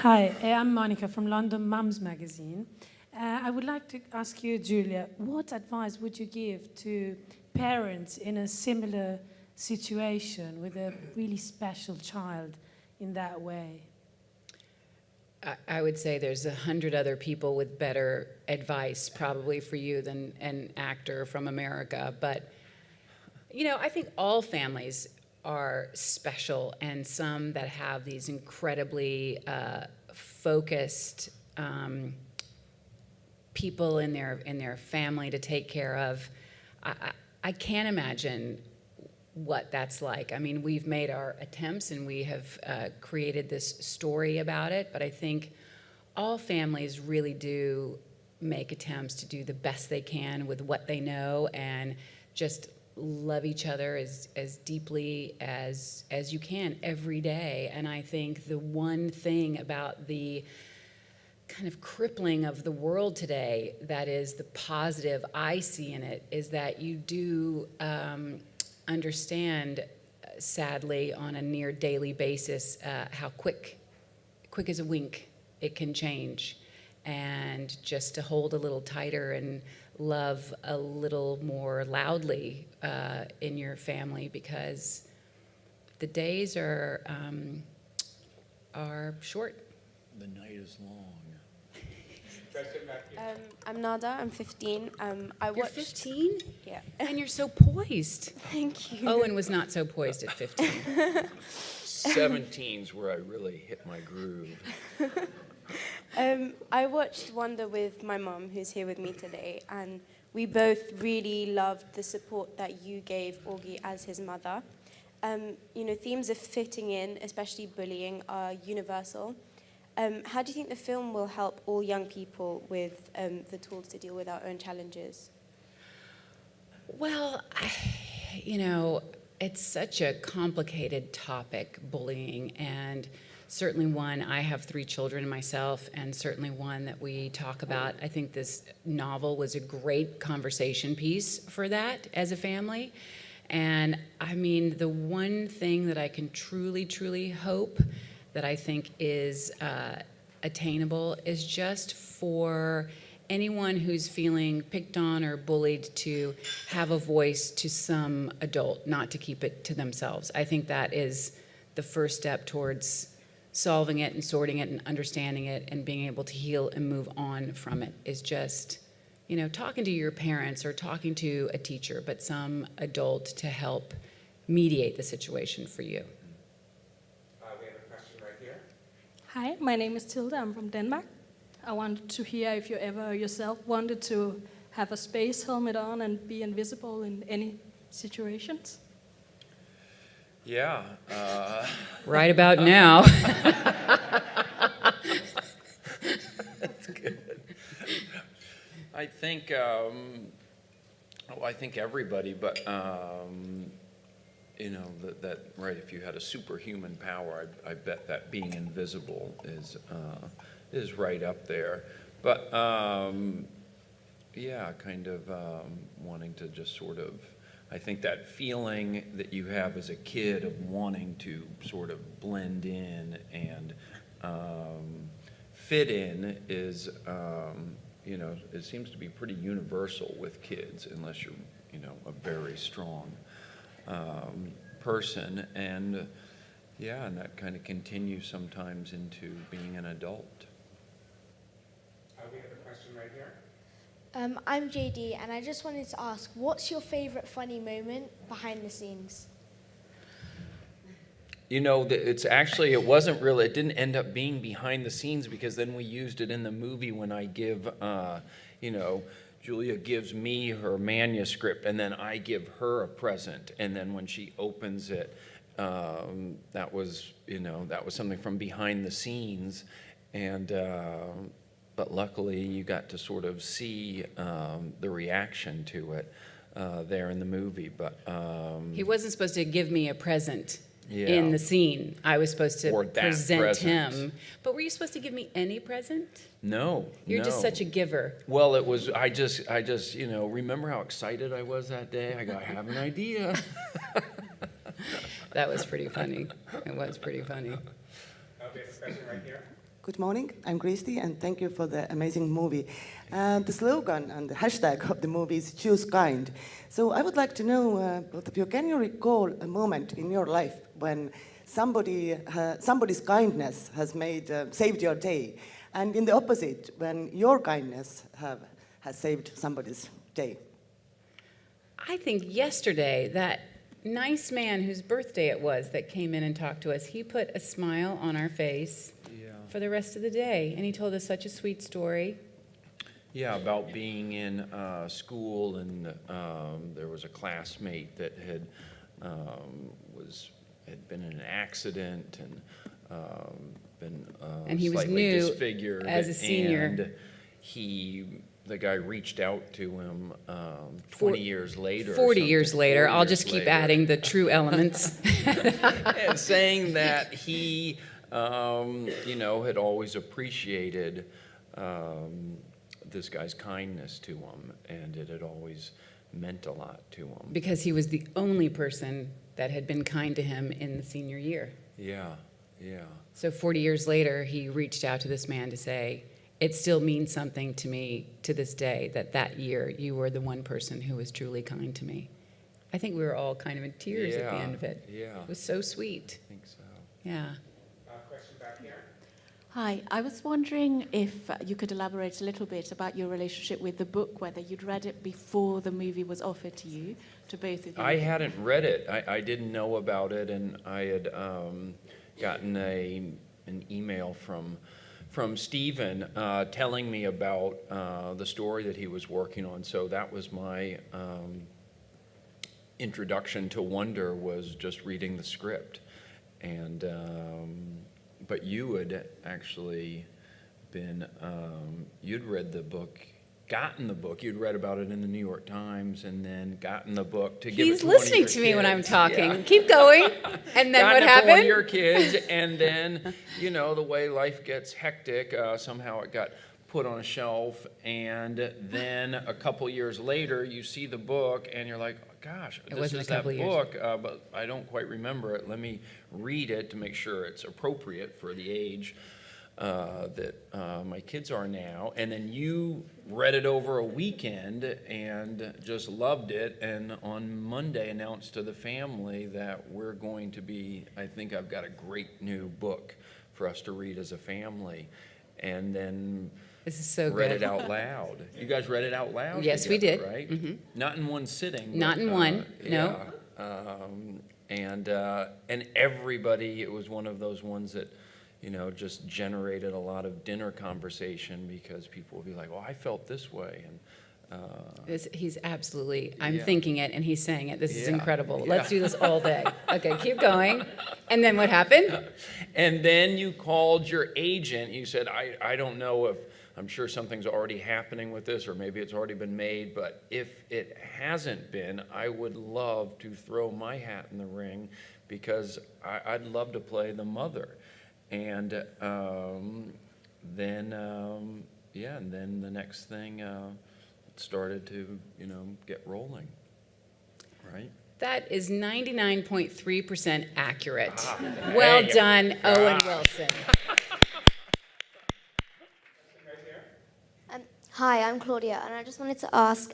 Hi, I'm Monica from London Mums magazine. I would like to ask you, Julia, what advice would you give to parents in a similar situation with a really special child in that way? I would say there's 100 other people with better advice probably for you than an actor from America. But, you know, I think all families are special, and some that have these incredibly focused people in their family to take care of. I can't imagine what that's like. I mean, we've made our attempts and we have created this story about it, but I think all families really do make attempts to do the best they can with what they know and just love each other as deeply as you can every day. And I think the one thing about the kind of crippling of the world today that is the positive I see in it is that you do understand, sadly, on a near daily basis, how quick as a wink it can change. And just to hold a little tighter and love a little more loudly in your family, because the days are short. The night is long. I'm Nada. I'm 15. You're 15? Yeah. And you're so poised. Thank you. Owen was not so poised at 15. 17's where I really hit my groove. I watched Wonder with my mum, who's here with me today, and we both really loved the support that you gave Augie as his mother. You know, themes of fitting in, especially bullying, are universal. How do you think the film will help all young people with the tools to deal with our own challenges? Well, you know, it's such a complicated topic, bullying, and certainly one, I have 3 children myself, and certainly one that we talk about. I think this novel was a great conversation piece for that as a family. And I mean, the one thing that I can truly hope that I think is attainable is just for anyone who's feeling picked on or bullied to have a voice to some adult, not to keep it to themselves. I think that is the first step towards solving it and sorting it and understanding it and being able to heal and move on from it, is just, you know, talking to your parents or talking to a teacher, but some adult to help mediate the situation for you. We have a question right here. Hi, my name is Tilda. I'm from Denmark. I wanted to hear if you ever yourself wanted to have a space helmet on and be invisible in any situations. Yeah. Right about now. That's good. I think, I think everybody, but, you know, that right, if you had a superhuman power, I bet that being invisible is right up there. But, yeah, kind of wanting to just sort of, I think that feeling that you have as a kid of wanting to sort of blend in and fit in is, you know, it seems to be pretty universal with kids, unless you're, you know, a very strong person. And yeah, and that kind of continues sometimes into being an adult. We have a question right here. I'm JD, and I just wanted to ask, what's your favorite funny moment behind the scenes? You know, it's actually, it wasn't really, it didn't end up being behind the scenes, because then we used it in the movie when I give, you know, Julia gives me her manuscript, and then I give her a present, and then when she opens it, that was, you know, that was something from behind the scenes, and but luckily you got to sort of see the reaction to it there in the movie. But He wasn't supposed to give me a present yeah. in the scene. I was supposed to Or that present present. him. But were you supposed to give me any present? No, You're just no. such a giver. Well, it was, I just, you know, remember how excited I was that day? I go, I have an idea. That was pretty funny. It was pretty funny. We have a question right here. Good morning, I'm Christy, and thank you for the amazing movie. The slogan and the hashtag of the movie is Choose Kind. So I would like to know, both of you, can you recall a moment in your life when somebody's kindness has saved your day, and in the opposite, when your kindness has saved somebody's day? I think yesterday, that nice man whose birthday it was that came in and talked to us, he put a smile on our face for the rest of the day, and he told us such a sweet story. Yeah, about being in school, and there was a classmate that had been in an accident and been And he was slightly new disfigured as a senior. And the guy reached out to him 20 years later. or 40 something, years later. 40 I'll years just keep later. adding the true elements. And saying that he, had always appreciated this guy's kindness to him, and it had always meant a lot to him. Because he was the only person that had been kind to him in the senior year. Yeah, yeah. So 40 years later, he reached out to this man to say, it still means something to me to this day that year you were the one person who was truly kind to me. I think we were all kind of in tears at the end of it. Yeah. It was so sweet. I think so. Yeah. Question back here. Hi, I was wondering if you could elaborate a little bit about your relationship with the book, whether you'd read it before the movie was offered to you, to both of you. I hadn't read it. I didn't know about it, and I had gotten an email from Stephen telling me about the story that he was working on. So that was my introduction to Wonder, was just reading the script. And but you had actually been, you'd read the book, gotten the book, you'd read about it in the New York Times, and then gotten the book to give it He's to one of listening your to me when I'm kids. talking. Yeah. Keep going. And then what Gotten it to one of happened? your kids, and then, the way life gets hectic, somehow it got put on a shelf, and then a couple years later, you see the book, and you're like, gosh, It this wasn't is a that couple years. book, but I don't quite remember it. Let me read it to make sure it's appropriate for the age that my kids are now. And then you read it over a weekend and just loved it, and on Monday announced to the family that we're going to be, I think I've got a great new book for us to read as a family. And then This is so read good. it out loud. You guys read it out loud? Yes, we together, did. Right? Mhm. Not in one sitting. Not but, in one, no. Yeah. And everybody, it was one of those ones that, just generated a lot of dinner conversation, because people would be like, well, I felt this way. And He's absolutely, I'm Yeah. thinking it and he's saying it. This is Yeah. incredible. Yeah. Let's do this all day. Okay, keep going. And then what happened? And then you called your agent. You said, I don't know if, I'm sure something's already happening with this, or maybe it's already been made, but if it hasn't been, I would love to throw my hat in the ring, because I'd love to play the mother. And then the next thing it started to, get rolling, right? That is 99.3% accurate. Ah, Well dang it. done, Owen Wilson. Hi, I'm Claudia, and I just wanted to ask,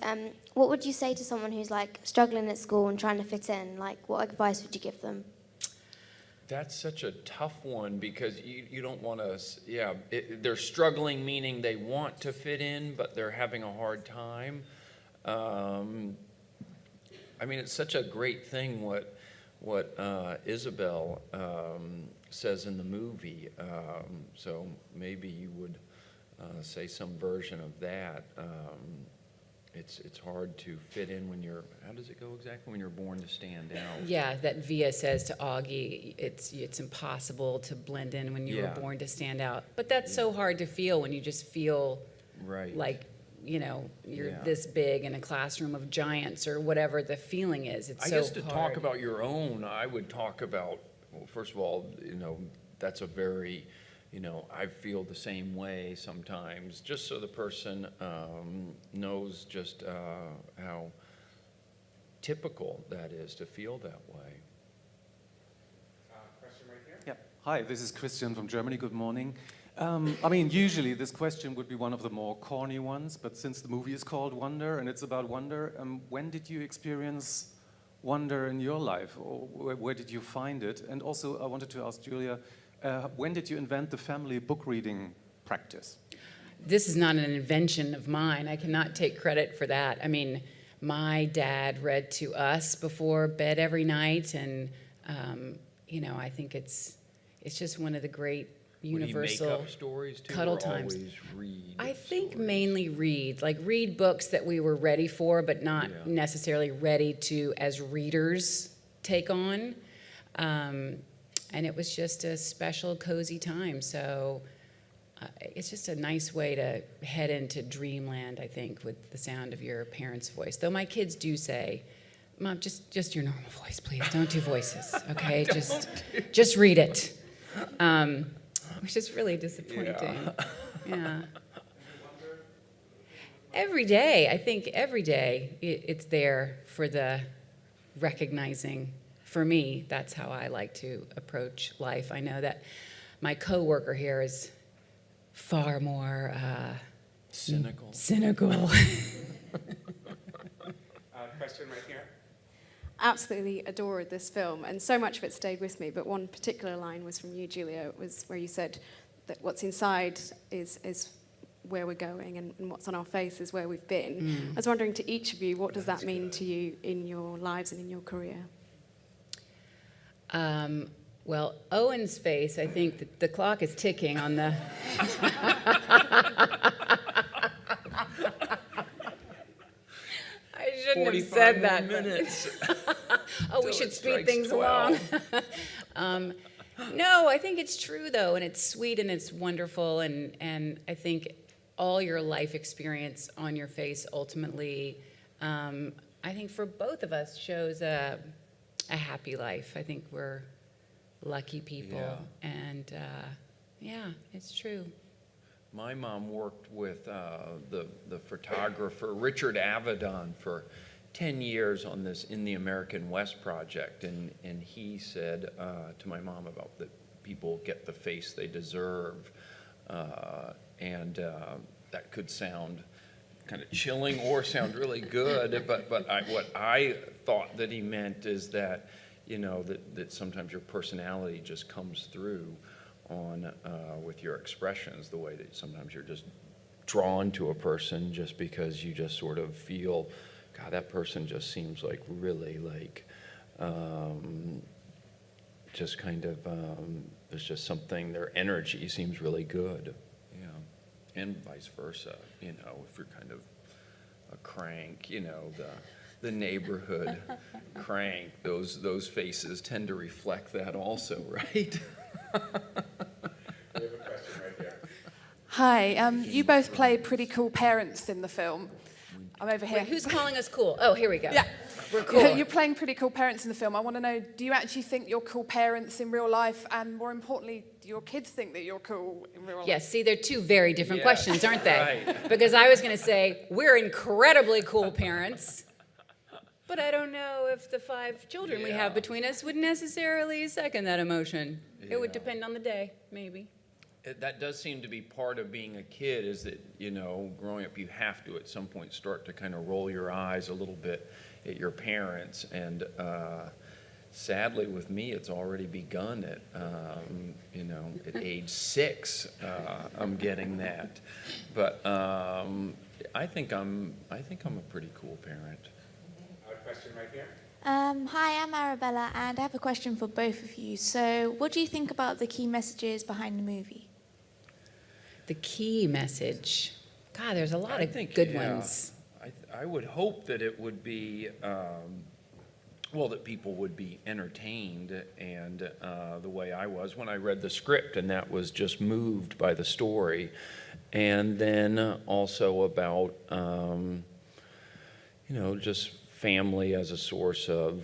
what would you say to someone who's struggling at school and trying to fit in? What advice would you give them? That's such a tough one, because you don't want to, they're struggling, meaning they want to fit in, but they're having a hard time. It's such a great thing what Isabel says in the movie. So maybe you would say some version of that. It's hard to fit in when you're, how does it go exactly, when you're born to stand out? Yeah, that Via says to Augie, it's impossible to blend in when you Yeah. were born to stand out. But that's so hard to feel when you just feel Right. like, you're Yeah. this big in a classroom of giants, or whatever the feeling is. It's I so guess to hard. talk about your own, I would talk about, well, first of all, that's a very, I feel the same way sometimes, just so the person knows just how typical that is to feel that way. Question right here. Yeah. Hi, this is Christian from Germany. Good morning. I mean, usually this question would be one of the more corny ones, but since the movie is called Wonder and it's about wonder, when did you experience wonder in your life, or where did you find it? And also, I wanted to ask Julia, when did you invent the family book reading practice? This is not an invention of mine. I cannot take credit for that. I mean, my dad read to us before bed every night, and you know, I think it's just one of the great universal Would he make up stories too, cuddle or times. always read I think stories? mainly read books that we were ready for, but not necessarily ready to, as readers, take on. And it was just a special, cozy time. So it's just a nice way to head into dreamland, I think, with the sound of your parents' voice. Though my kids do say, Mom, just your normal voice, please. Don't do voices, okay? just read it. Which is really disappointing. Yeah. Every day, I think every day it's there for the recognizing. For me, that's how I like to approach life. I know that my coworker here is far more Cynical. Question right here. Absolutely adored this film, and so much of it stayed with me, but one particular line was from you, Julia. It was where you said that what's inside is where we're going, and what's on our face is where we've been. I was wondering, to each of you, what does that mean to you in your lives and in your career? Well, Owen's face, I think the clock is ticking on the... I shouldn't have said that. Minutes. Oh, we should speed things along. No, I think it's true, though, and it's sweet and it's wonderful, and I think all your life experience on your face ultimately, I think for both of us, shows a happy life. I think we're lucky people, and yeah, it's true. My mom worked with the photographer Richard Avedon for 10 years on this In the American West project, and he said to my mom about that people get the face they deserve, and that could sound kind of chilling or sound really good, but what I thought that he meant is that, you know, that sometimes your personality just comes through on with your expressions, the way that sometimes you're just drawn to a person just because you just sort of feel, God, that person just seems like really like just kind of there's just something, their energy seems really good, and vice versa. You know, if you're kind of a crank, you know, the neighborhood crank, those faces tend to reflect that also, right? We have a question right here. Hi, you both play pretty cool parents in the film. I'm over here. Wait, who's calling us cool? Oh, here we go. Yeah. We're cool. You're playing pretty cool parents in the film. I want to know, do you actually think you're cool parents in real life? And more importantly, do your kids think that you're cool in real life? Yes, see, they're two very different Yeah. questions, aren't they? Right. Because I was going to say, we're incredibly cool parents, but I don't know if the 5 children we have between us would necessarily second that emotion. It would depend on the day, maybe. That does seem to be part of being a kid, is that, you know, growing up, you have to at some point start to kind of roll your eyes a little bit at your parents. And sadly, with me, it's already begun at, you know, at age 6. I'm getting that. But I think I'm a pretty cool parent. A question right here. Hi, I'm Arabella, and I have a question for both of you. So, what do you think about the key messages behind the movie? The key message. God, there's a lot of good ones. I would hope that it would be, well, that people would be entertained, and the way I was when I read the script, and that was just moved by the story. And then also about, you know, just family as a source of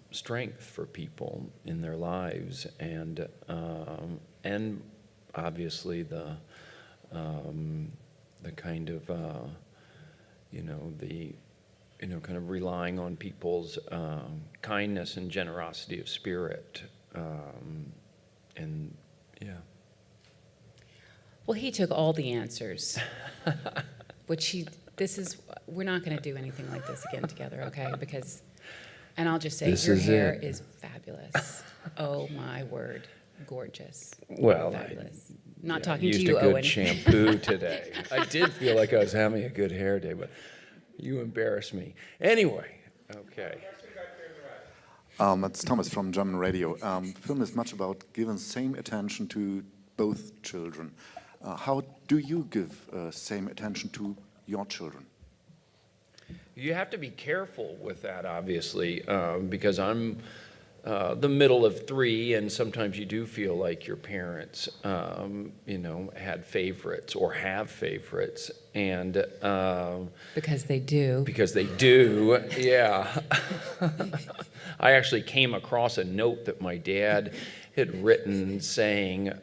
strength for people in their lives, and obviously the kind of kind of relying on people's kindness and generosity of spirit, and yeah. Well, he took all the answers, we're not going to do anything like this again together, okay? And I'll just say, your hair is fabulous. Oh, my word. Gorgeous. Well, fabulous. Not I talking to used you, a good Owen. shampoo today. I did feel like I was having a good hair day, but you embarrassed me. Anyway, okay. It's Thomas from German Radio. Film is much about giving same attention to both children. How do you give same attention to your children? You have to be careful with that, obviously, because I'm the middle of three, and sometimes you do feel like your parents, had favorites or have favorites, and because they do. Because they do, yeah. I actually came across a note that my dad had written saying,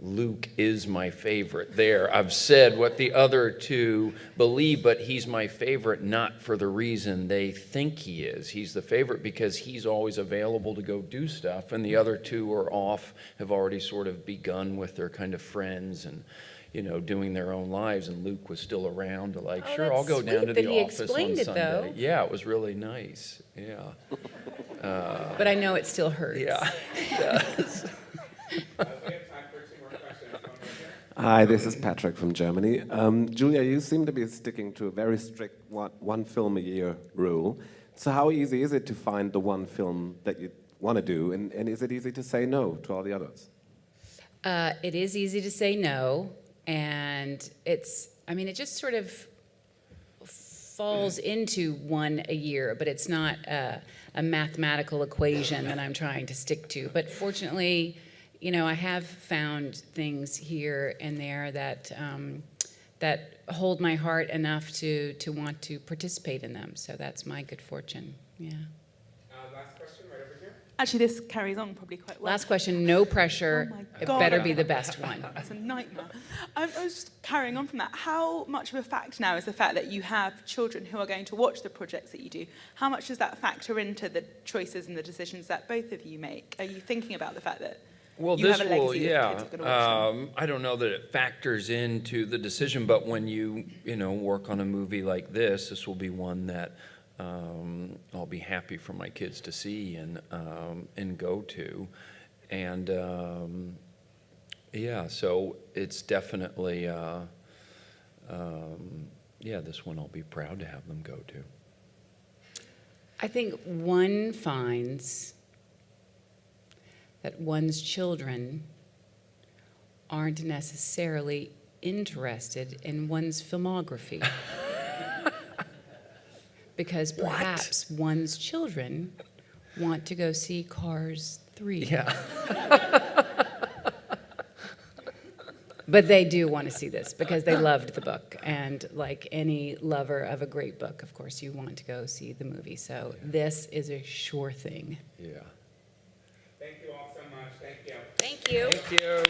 Luke is my favorite. There, I've said what the other two believe, but he's my favorite not for the reason they think he is. He's the favorite because he's always available to go do stuff, and the other two are off, have already sort of begun with their kind of friends and, doing their own lives, and Luke was still around to sure, I'll go down to the office on Sunday. Though. Yeah, it was really nice. Yeah. But I know it still hurts. Yeah, it does. Hi, this is Patrick from Germany. Julia, you seem to be sticking to a very strict one film a year rule. So how easy is it to find the one film that you want to do, and is it easy to say no to all the others? It is easy to say no, and it just sort of falls into one a year, but it's not a mathematical equation that I'm trying to stick to. But fortunately, I have found things here and there that hold my heart enough to want to participate in them. So that's my good fortune. Yeah. Last question, right over here. Actually, this carries on probably quite well. Last question, no pressure. Oh my It God. better be the best one. That's a nightmare. I was just carrying on from that. How much of a fact now is the fact that you have children who are going to watch the projects that you do? How much does that factor into the choices and the decisions that both of you make? Are you thinking about the fact that you have a legacy that kids are going to watch them? I don't know that it factors into the decision, but when you work on a movie like this will be one that I'll be happy for my kids to see and go to, and so it's definitely this one I'll be proud to have them go to. I think one finds that one's children aren't necessarily interested in one's filmography. Because perhaps one's children want to go see Cars 3. Yeah. But they do want to see this because they loved the book. And like any lover of a great book, of course, you want to go see the movie. So this is a sure thing. Yeah. Thank you all so much. Thank you. Thank you. Thank you.